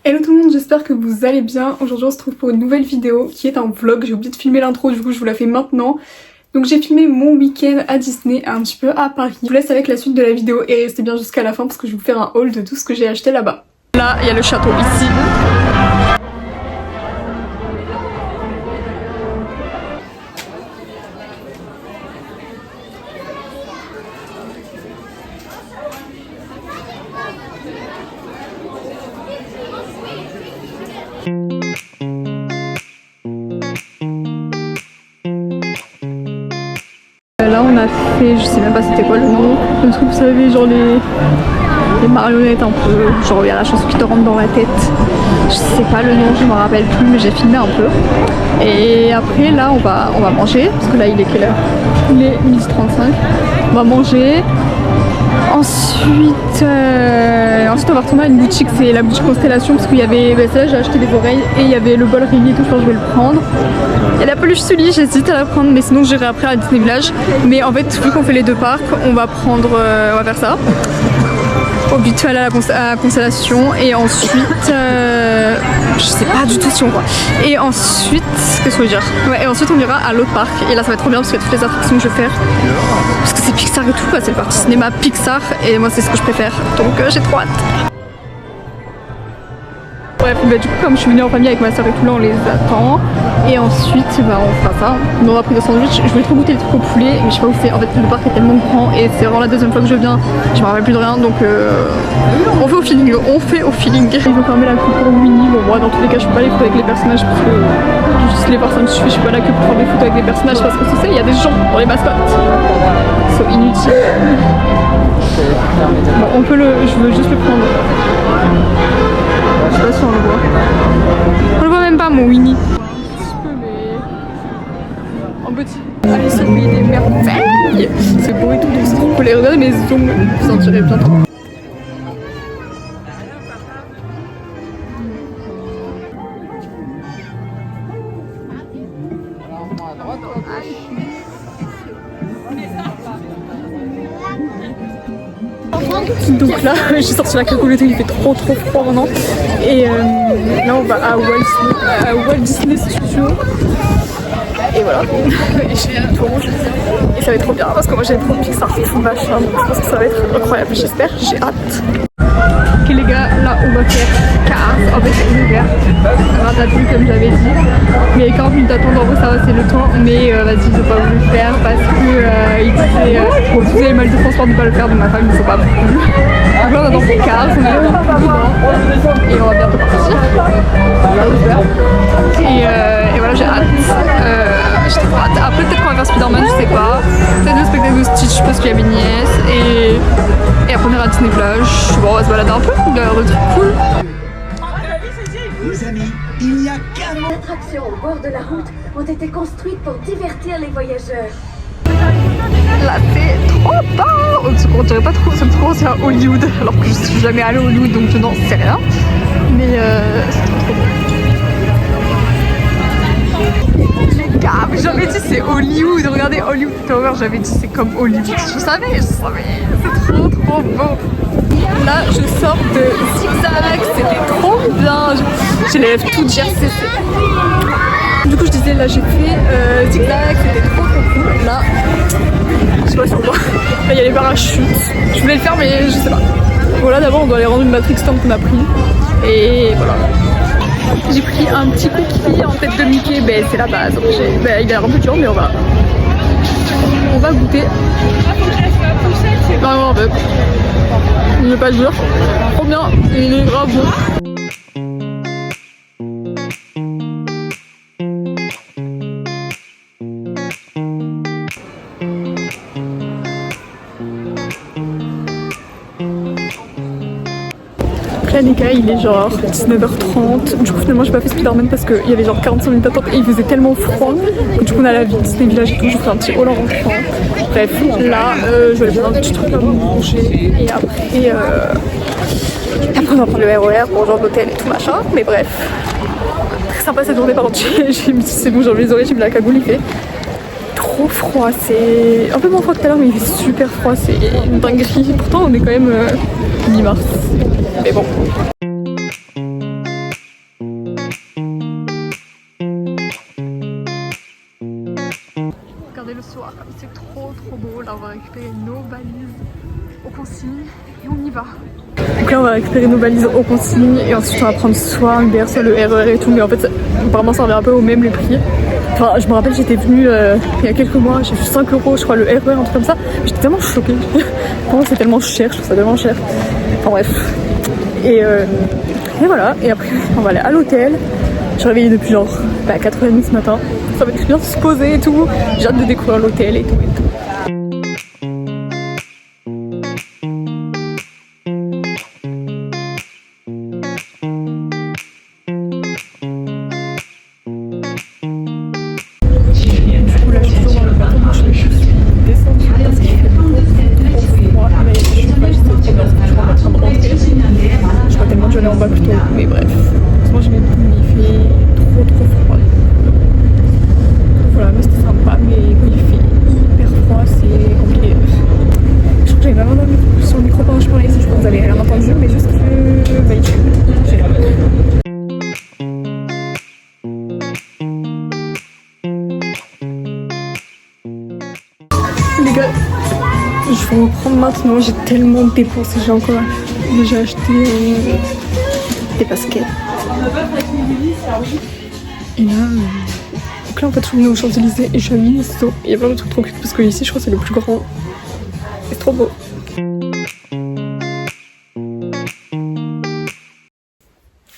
Hello tout le monde, j'espère que vous allez bien. Aujourd'hui on se retrouve pour une nouvelle vidéo qui est un vlog. J'ai oublié de filmer l'intro, du coup je vous la fais maintenant. Donc j'ai filmé mon week-end à Disney, un petit peu à Paris. Je vous laisse avec la suite de la vidéo et restez bien jusqu'à la fin parce que je vais vous faire un haul de tout ce que j'ai acheté là-bas. Là, il y a le château ici. Là on a fait, je sais même pas c'était quoi le nom, le truc vous savez genre les marionnettes un peu, genre il y a la chanson qui te rentre dans la tête, je sais pas le nom, je m'en rappelle plus mais j'ai filmé un peu. Et après là on va manger, parce que là il est quelle heure? Il est 12h35, on va manger. Ensuite on va retourner à une boutique, c'est la boutique Constellation parce qu'il y avait, ça j'ai acheté des oreilles et il y avait le bol rayé et tout, je pense que je vais le prendre. Il y a la peluche Sully, j'hésite à la prendre mais sinon j'irai après à Disney Village. Mais en fait vu qu'on fait les deux parcs, on va faire ça. Habituel à la Constellation et ensuite je sais pas du tout si on voit. Et ensuite qu'est-ce que je veux dire, ouais, et ensuite on ira à l'autre parc et là ça va être trop bien parce qu'il y a toutes les attractions que je vais faire parce que c'est Pixar et tout quoi, c'est le parti cinéma Pixar et moi c'est ce que je préfère donc j'ai trop hâte. Bref, bah, du coup comme je suis venue en famille avec ma soeur et tout là on les attend et ensuite bah, on fera ça. On aura pris des sandwichs, je voulais trop goûter les trucs au poulet mais je sais pas où c'est, en fait le parc est tellement grand et c'est vraiment la deuxième fois que je viens, je me rappelle plus de rien donc on fait au feeling, Ils ont fermé la queue pour Winnie, bon moi dans tous les cas je fais pas les photos avec les personnages parce que juste les voir ça me suffit, je suis pas là que pour faire des photos avec les personnages parce que tu sais il y a des gens dans les mascottes, c'est inutile. Bon on peut je veux juste le prendre. Je sais pas si on le voit. On le voit même pas mon Winnie. Un petit peu mais en petit. Allez c'est oui des merveilles. C'est beau et tout donc c'est trop cool. Regardez mes ongles, vous en tirez bientôt. Donc là, j'ai sorti la cagoule, il fait trop froid maintenant. Et là on va à Walt Disney Studios. Et voilà, et j'ai un tour rouge. Et ça va être trop bien parce que moi j'ai trop de Pixar, machin, donc je pense que ça va être incroyable, j'espère, j'ai hâte. Ok les gars, là on va faire Cars, en fait c'est ouvert, Ratatouille comme j'avais dit. Mais il y a 40 minutes d'attente, en vrai ça va c'est le temps, mais vas-y je vais pas voulu le faire parce que il disait vous avez mal de transport de pas le faire, donc ma femme ne faut pas plus. Donc là on attend pour Cars, on est dedans et on va bientôt partir. Et voilà j'ai hâte. J'ai trop hâte. Après peut-être qu'on va faire Spider-Man, je sais pas. Peut-être le spectacle de Stitch parce qu'il y a mes nièces et après on ira à Disney Village. Bon on va se balader un peu, il a l'air de trucs cool. Les amis, il n'y a qu'un mot. Les attractions au bord de la route ont été construites pour divertir les voyageurs. Là c'est trop beau. On dirait pas trop, ça me fait penser à Hollywood alors que je suis jamais allée à Hollywood donc je n'en sais rien. Mais c'est trop beau. Mais j'avais dit c'est Hollywood, regardez Hollywood Tower, j'avais dit c'est comme Hollywood, je savais, c'est trop beau. Là je sors de Zigzag, c'était trop bien, j'ai les lèvres toutes gercées. Du coup je disais là j'ai fait Zigzag, c'était trop cool, là je sais pas si on voit, là il y a les parachutes, je voulais le faire mais je sais pas. Voilà d'abord on doit aller rendre une Matrix Stamp qu'on a pris et voilà. J'ai pris un petit cookie en tête de Mickey, ben c'est la base. Il a l'air un peu dur mais on va goûter. Non, il n'est pas dur. Trop bien, il est grave bon. Là les gars il est genre 19h30, du coup finalement j'ai pas fait Spider-Man parce qu'il y avait genre 45 minutes d'attente et il faisait tellement froid que du coup on a la vie Disney Village et tout, je ferai un petit haul en rentrant. Bref là je vais aller prendre un petit truc à manger et après on va prendre le RER pour rejoindre l'hôtel et tout machin, mais bref. Très sympa cette journée par contre, c'est bon j'ai enlevé les oreilles, j'ai mis la cagoule, il fait trop froid, c'est un peu moins froid que tout à l'heure mais il fait super froid, c'est une dinguerie, pourtant on est quand même mi-mars, mais bon. c'est trop beau. Là on va récupérer nos valises aux consignes et on y va. Donc là on va récupérer nos valises aux consignes et ensuite on va prendre soit un Uber, soit le RER et tout. Mais en fait apparemment ça revient un peu au même les prix. Enfin je me rappelle j'étais venue il y a quelques mois, j'ai vu 5 € je crois le RER, un truc comme ça. J'étais tellement choquée. Pour moi c'est tellement cher, je trouve ça tellement cher. Enfin bref. Et voilà, et après on va aller à l'hôtel. Je suis réveillée depuis genre 4h30 ce matin. Ça va être bien de se poser et tout. J'ai hâte de découvrir l'hôtel et tout et tout. Du coup là je suis toujours dans le bateau, donc je suis descendue parce qu'il fait trop froid. Mais je suis pas juste trop bien, je suis en train de rentrer. Je crois tellement que j'allais en bas plus tôt, mais bref. Moi je vais plus, il fait trop froid. Voilà, mais c'était sympa, mais quand il fait hyper froid, c'est compliqué. Je crois que j'avais vraiment dormi sur le micro pendant que je parlais, si je pense que vous avez rien entendu, mais juste que bah, il fait. Les gars, je vais reprendre maintenant, j'ai tellement dépensé, j'ai encore déjà acheté des baskets. Et là, donc là en fait je suis venue aux Champs-Élysées et je suis à Miniso. Il y a plein de trucs trop cute parce que ici je crois que c'est le plus grand. C'est trop beau.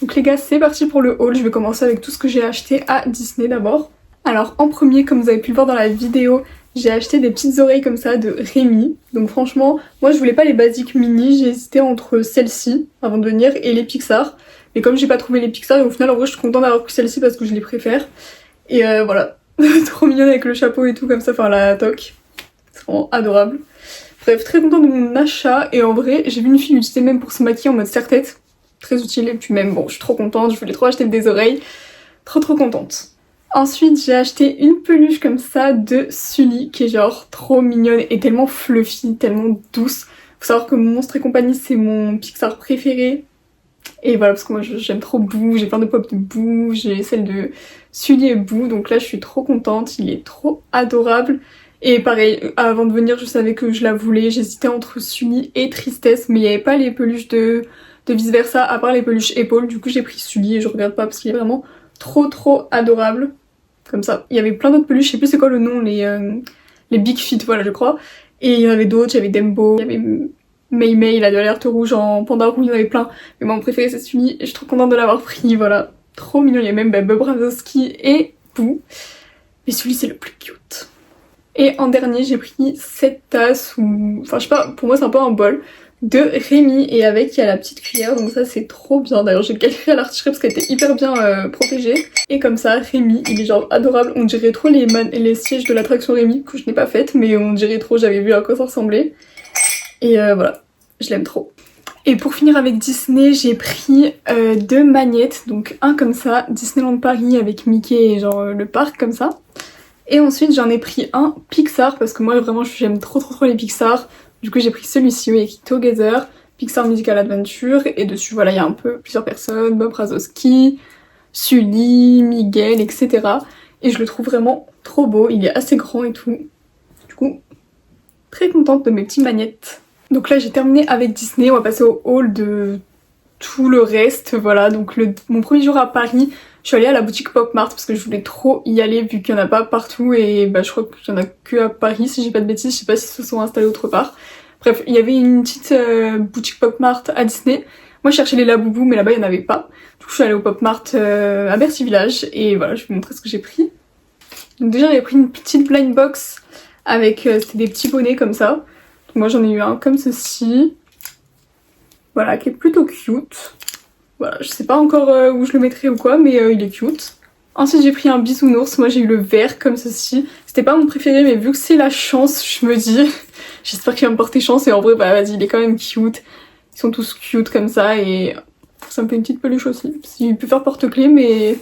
Donc les gars c'est parti pour le haul. Je vais commencer avec tout ce que j'ai acheté à Disney d'abord. Alors en premier, comme vous avez pu le voir dans la vidéo, j'ai acheté des petites oreilles comme ça de Rémi. Donc franchement, moi je voulais pas les basiques mini, j'ai hésité entre celles-ci avant de venir et les Pixar. Mais comme j'ai pas trouvé les Pixar, et au final en vrai je suis contente d'avoir pris celle-ci parce que je les préfère. Et voilà, trop mignonne avec le chapeau et tout comme ça, enfin la toque. C'est vraiment adorable. Bref, très contente de mon achat et en vrai j'ai vu une fille l'utiliser même pour se maquiller en mode serre-tête. Très utile et puis même bon je suis trop contente, je voulais trop acheter des oreilles. Trop contente. Ensuite j'ai acheté une peluche comme ça de Sully qui est genre trop mignonne et tellement fluffy, tellement douce. Faut savoir que Monstres et compagnie c'est mon Pixar préféré. Et voilà parce que moi j'aime trop Boo, j'ai plein de pop de Boo, j'ai celle de Sully et Boo, donc là je suis trop contente, il est trop adorable. Et pareil, avant de venir je savais que je la voulais, j'hésitais entre Sully et Tristesse, mais il n'y avait pas les peluches de vice versa à part les peluches épaules, du coup j'ai pris Sully et je regarde pas parce qu'il est vraiment trop adorable. Comme ça, il y avait plein d'autres peluches, je sais plus c'est quoi le nom, les Big Feet, voilà je crois. Et il y en avait d'autres, il y avait Dembo, il y avait Mei, la de l'alerte rouge en panda rouge, il y en avait plein. Mais mon préféré c'est celui, et je suis trop contente de l'avoir pris, voilà. Trop mignon, il y a même Bob Razowski et Boo. Mais celui c'est le plus cute. Et en dernier j'ai pris cette tasse, ou... enfin je sais pas, pour moi c'est un peu un bol, de Rémi. Et avec il y a la petite cuillère, donc ça c'est trop bien. D'ailleurs j'ai galéré à la retirer parce qu'elle était hyper bien protégée. Et comme ça, Rémi, il est genre adorable. On dirait trop les sièges de l'attraction Rémi, que je n'ai pas faite, mais on dirait trop, j'avais vu à quoi ça ressemblait. Et voilà, je l'aime trop. Et pour finir avec Disney, j'ai pris 2 magnettes, donc un comme ça, Disneyland Paris avec Mickey et genre le parc comme ça. Et ensuite j'en ai pris un Pixar parce que moi vraiment j'aime trop les Pixar. Du coup j'ai pris celui-ci avec Together, Pixar Musical Adventure, et dessus voilà il y a un peu plusieurs personnes, Bob Razowski, Sully, Miguel, etc. Et je le trouve vraiment trop beau, il est assez grand et tout. Du coup, très contente de mes petits magnettes. Donc là j'ai terminé avec Disney, on va passer au haul de tout le reste, voilà. Donc mon premier jour à Paris, je suis allée à la boutique Pop Mart parce que je voulais trop y aller vu qu'il n'y en a pas partout et bah je crois qu'il n'y en a que à Paris si j'ai pas de bêtises, je sais pas s'ils se sont installés autre part. Bref, il y avait une petite boutique Pop Mart à Disney. Moi je cherchais les Labubu mais là-bas il n'y en avait pas. Du coup je suis allée au Pop Mart à Bercy Village et voilà, je vais vous montrer ce que j'ai pris. Donc déjà j'avais pris une petite blind box avec c'était des petits bonnets comme ça. Donc moi j'en ai eu un comme ceci. Voilà, qui est plutôt cute. Voilà, je sais pas encore où je le mettrai ou quoi, mais il est cute. Ensuite j'ai pris un bisounours, moi j'ai eu le vert comme ceci. C'était pas mon préféré mais vu que c'est la chance, je me dis j'espère qu'il va me porter chance et en vrai bah vas-y il est quand même cute. Ils sont tous cute comme ça et ça me fait une petite peluche aussi. Il peut faire porte-clés mais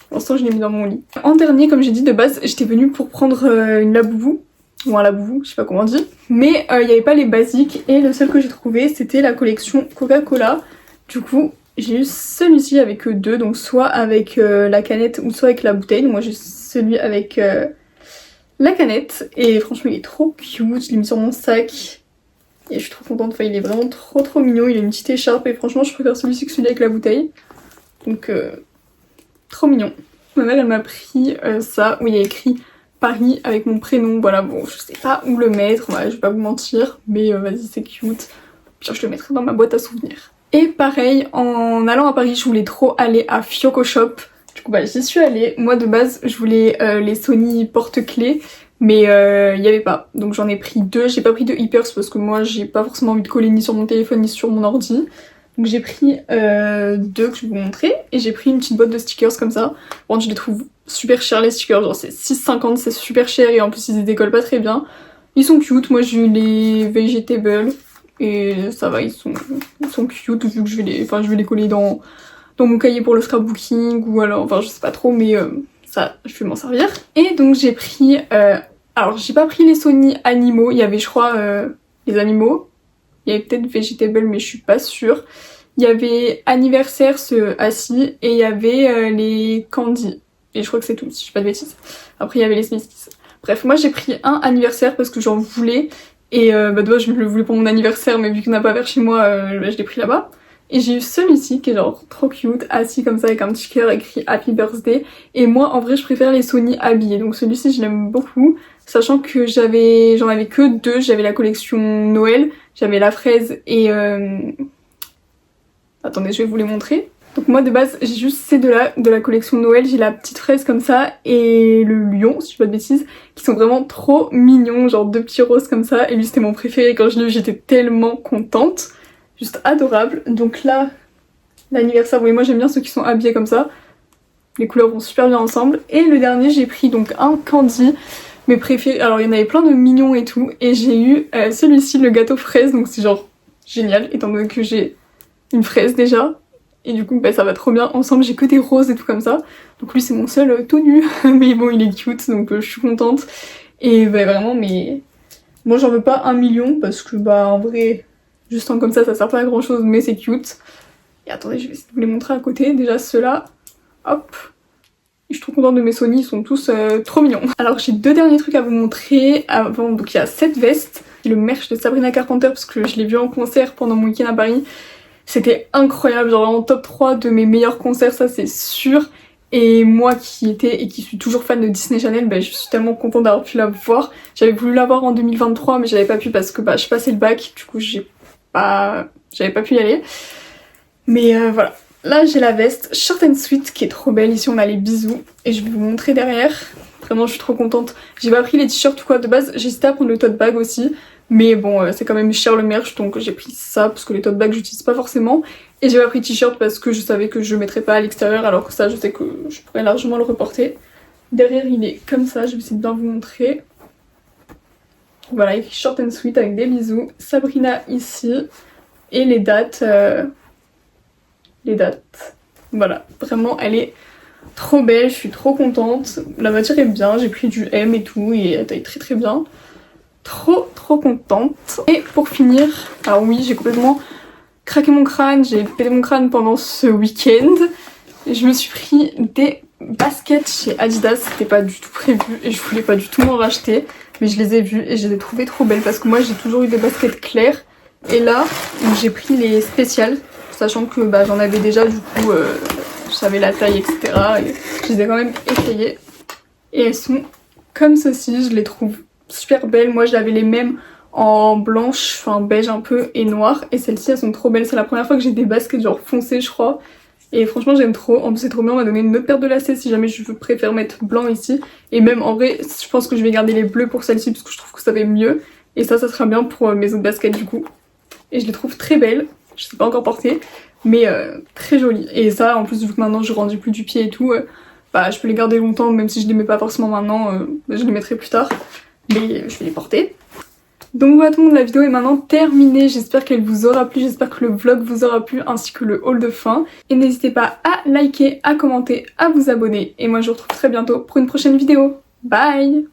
pour l'instant je l'ai mis dans mon lit. En dernier comme j'ai dit de base j'étais venue pour prendre une Labubu. Ou un Labubu, je sais pas comment on dit. Mais il n'y avait pas les basiques et le seul que j'ai trouvé c'était la collection Coca-Cola. Du coup j'ai eu celui-ci avec 2, donc soit avec la canette ou soit avec la bouteille. Moi j'ai celui avec la canette et franchement il est trop cute, je l'ai mis sur mon sac et je suis trop contente, enfin il est vraiment trop mignon, il a une petite écharpe et franchement je préfère celui-ci que celui avec la bouteille. Donc trop mignon. Ma mère elle m'a pris ça où il y a écrit Paris avec mon prénom, voilà bon je sais pas où le mettre, voilà, je vais pas vous mentir mais vas-y c'est cute. Puis je le mettrai dans ma boîte à souvenirs. Et pareil, en allant à Paris je voulais trop aller à Fioco Shop. Du coup bah j'y suis allée. Moi de base je voulais les Sony porte-clés mais il y avait pas. Donc j'en ai pris 2. J'ai pas pris de Hypers parce que moi j'ai pas forcément envie de coller ni sur mon téléphone ni sur mon ordi. Donc j'ai pris 2 que je vais vous montrer. Et j'ai pris une petite boîte de stickers comme ça. Bon je les trouve super chers les stickers. Genre c'est 6,50, c'est super cher et en plus ils se décollent pas très bien. Ils sont cute. Moi j'ai eu les Vegetable. Et ça va, ils sont cute vu que je vais les coller dans mon cahier pour le scrapbooking ou alors, enfin je sais pas trop mais ça je vais m'en servir. Et donc j'ai pris, alors j'ai pas pris les Sony animaux, il y avait je crois les animaux, il y avait peut-être Vegetable mais je suis pas sûre. Il y avait anniversaire ce assis et il y avait les Candy et je crois que c'est tout si je dis pas de bêtises. Après il y avait les Smithies. Bref moi j'ai pris un anniversaire parce que j'en voulais. Et de base je le voulais pour mon anniversaire mais vu qu'il n'y en a pas vers chez moi je l'ai pris là-bas. Et j'ai eu celui-ci qui est genre trop cute, assis comme ça avec un petit cœur écrit Happy Birthday. Et moi en vrai je préfère les Sony habillés, donc celui-ci je l'aime beaucoup. Sachant que j'en avais que 2, j'avais la collection Noël, j'avais la fraise et... Attendez je vais vous les montrer. Donc moi de base j'ai juste ces deux-là de la collection Noël, j'ai la petite fraise comme ça et le lion si je dis pas de bêtises, qui sont vraiment trop mignons, genre 2 petits roses comme ça et lui c'était mon préféré quand je l'ai eu, j'étais tellement contente, juste adorable. Donc là l'anniversaire, vous voyez moi j'aime bien ceux qui sont habillés comme ça, les couleurs vont super bien ensemble. Et le dernier j'ai pris donc un candy, mes préférés, alors il y en avait plein de mignons et tout et j'ai eu celui-ci le gâteau fraise, donc c'est genre génial étant donné que j'ai une fraise déjà. Et du coup bah, ça va trop bien ensemble, j'ai que des roses et tout comme ça. Donc lui c'est mon seul tout nu, mais bon il est cute donc je suis contente. Et bah vraiment mais... Moi j'en veux pas 1 million parce que bah en vrai, juste en comme ça sert pas à grand chose mais c'est cute. Et attendez je vais essayer de vous les montrer à côté, déjà ceux-là, hop. Et je suis trop contente de mes Sony, ils sont tous trop mignons. Alors j'ai 2 derniers trucs à vous montrer avant, donc il y a cette veste, le merch de Sabrina Carpenter parce que je l'ai vu en concert pendant mon week-end à Paris. C'était incroyable, genre vraiment top 3 de mes meilleurs concerts, ça c'est sûr. Et moi qui étais et qui suis toujours fan de Disney Channel, bah, je suis tellement contente d'avoir pu la voir. J'avais voulu la voir en 2023 mais j'avais pas pu parce que bah, je passais le bac, du coup j'avais pas pu y aller. Mais voilà, là j'ai la veste Short and Sweet qui est trop belle, ici on a les bisous et je vais vous montrer derrière. Vraiment je suis trop contente. J'ai pas pris les t-shirts ou quoi, de base j'hésitais à prendre le tote bag aussi. Mais bon c'est quand même cher le merch donc j'ai pris ça parce que les tote bags j'utilise pas forcément. Et j'ai pas pris t-shirt parce que je savais que je le mettrais pas à l'extérieur alors que ça je sais que je pourrais largement le reporter. Derrière il est comme ça, je vais essayer de bien vous montrer. Voilà, écrit Short and Sweet avec des bisous. Sabrina ici. Et les dates. Voilà, vraiment elle est trop belle, je suis trop contente. La matière est bien, j'ai pris du M et tout et elle taille très bien. Trop contente. Et pour finir, alors oui j'ai complètement craqué mon crâne, j'ai pété mon crâne pendant ce week-end. Je me suis pris des baskets chez Adidas, c'était pas du tout prévu et je voulais pas du tout m'en racheter. Mais je les ai vues et je les ai trouvées trop belles parce que moi j'ai toujours eu des baskets claires. Et là j'ai pris les spéciales, sachant que bah, j'en avais déjà du coup, je savais la taille etc. Et je les ai quand même essayées. Et elles sont comme ceci, je les trouve super belles. Moi j'avais les mêmes en blanche, enfin beige un peu et noir. Et celles-ci elles sont trop belles, c'est la première fois que j'ai des baskets genre foncées je crois. Et franchement j'aime trop, en plus c'est trop bien, on m'a donné une autre paire de lacets si jamais je préfère mettre blanc ici. Et même en vrai je pense que je vais garder les bleus pour celle-ci parce que je trouve que ça va mieux. Et ça sera bien pour mes autres baskets du coup. Et je les trouve très belles, je sais pas encore porter, mais très jolies. Et ça en plus vu que maintenant je rendis plus du pied et tout, bah je peux les garder longtemps même si je les mets pas forcément maintenant, je les mettrai plus tard. Mais je vais les porter. Donc voilà tout le monde, la vidéo est maintenant terminée, j'espère qu'elle vous aura plu, j'espère que le vlog vous aura plu ainsi que le haul de fin. Et n'hésitez pas à liker, à commenter, à vous abonner. Et moi je vous retrouve très bientôt pour une prochaine vidéo. Bye!